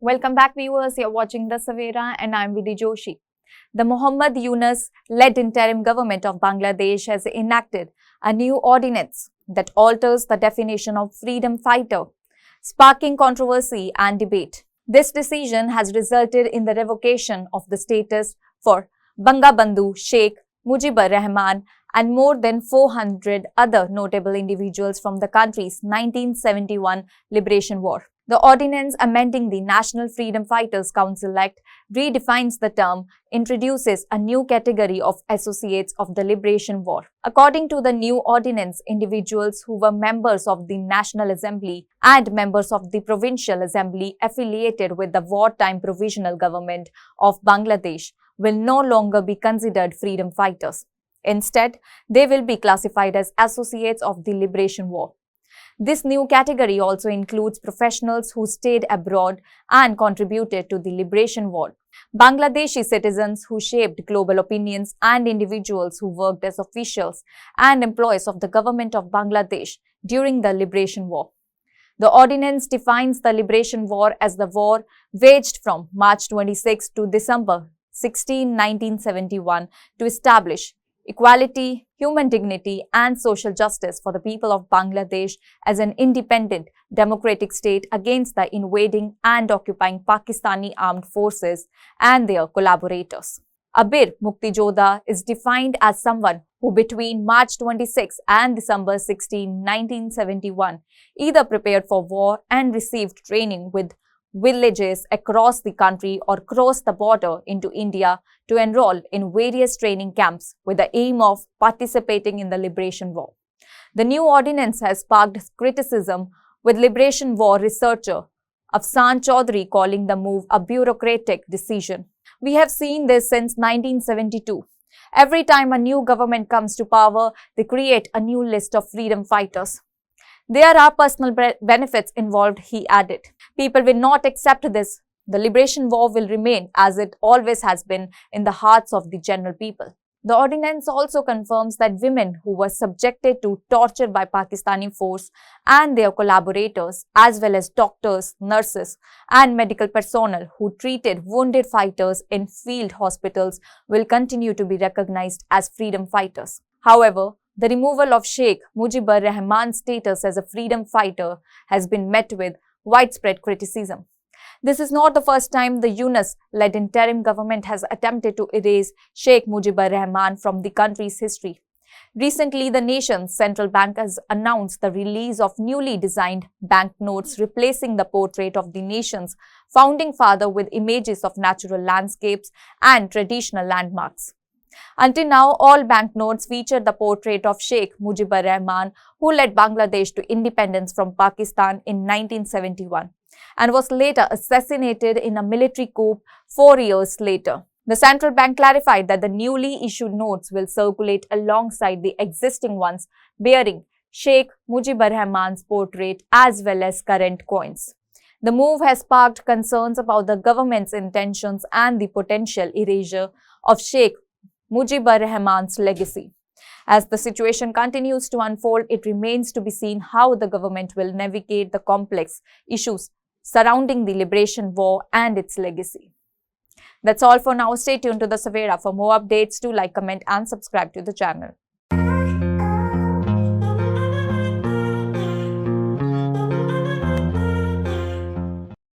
Welcome back, viewers. You're watching the Savera and I'm Vidhi Joshi. The Muhammad Yunus-led interim government of Bangladesh has enacted a new ordinance that alters the definition of freedom fighter, sparking controversy and debate. This decision has resulted in the revocation of the status for Bangabandhu Sheikh Mujibur Rahman and more than 400 other notable individuals from the country's 1971 Liberation War. The ordinance amending the National Freedom Fighters Council Act redefines the term, introduces a new category of associates of the Liberation War. According to the new ordinance, individuals who were members of the National Assembly and members of the Provincial Assembly affiliated with the wartime provisional government of Bangladesh will no longer be considered freedom fighters. Instead, they will be classified as associates of the Liberation War. This new category also includes professionals who stayed abroad and contributed to the Liberation War, Bangladeshi citizens who shaped global opinions, and individuals who worked as officials and employees of the government of Bangladesh during the Liberation War. The ordinance defines the Liberation War as the war waged from March 26 to December 16, 1971 to establish equality, human dignity, and social justice for the people of Bangladesh as an independent, democratic state against the invading and occupying Pakistani armed forces and their collaborators. A Bir Mukti Jodha is defined as someone who between March 26 and December 16, 1971 either prepared for war and received training with villages across the country or crossed the border into India to enroll in various training camps with the aim of participating in the Liberation War. The new ordinance has sparked criticism, with Liberation War researcher Afsan Chaudhary calling the move a bureaucratic decision. We have seen this since 1972. Every time a new government comes to power, they create a new list of freedom fighters. There are personal benefits involved, he added. People will not accept this. The Liberation War will remain, as it always has been, in the hearts of the general people. The ordinance also confirms that women who were subjected to torture by Pakistani force and their collaborators, as well as doctors, nurses, and medical personnel who treated wounded fighters in field hospitals, will continue to be recognized as freedom fighters. However, the removal of Sheikh Mujibur Rahman's status as a freedom fighter has been met with widespread criticism. This is not the first time the Yunus-led interim government has attempted to erase Sheikh Mujibur Rahman from the country's history. Recently, the nation's central bank has announced the release of newly designed banknotes replacing the portrait of the nation's founding father with images of natural landscapes and traditional landmarks. Until now, all banknotes featured the portrait of Sheikh Mujibur Rahman, who led Bangladesh to independence from Pakistan in 1971 and was later assassinated in a military coup 4 years later. The central bank clarified that the newly issued notes will circulate alongside the existing ones bearing Sheikh Mujibur Rahman's portrait as well as current coins. The move has sparked concerns about the government's intentions and the potential erasure of Sheikh Mujibur Rahman's legacy. As the situation continues to unfold, it remains to be seen how the government will navigate the complex issues surrounding the Liberation War and its legacy. That's all for now. Stay tuned to the Savera for more updates. Do like, comment and subscribe to the channel.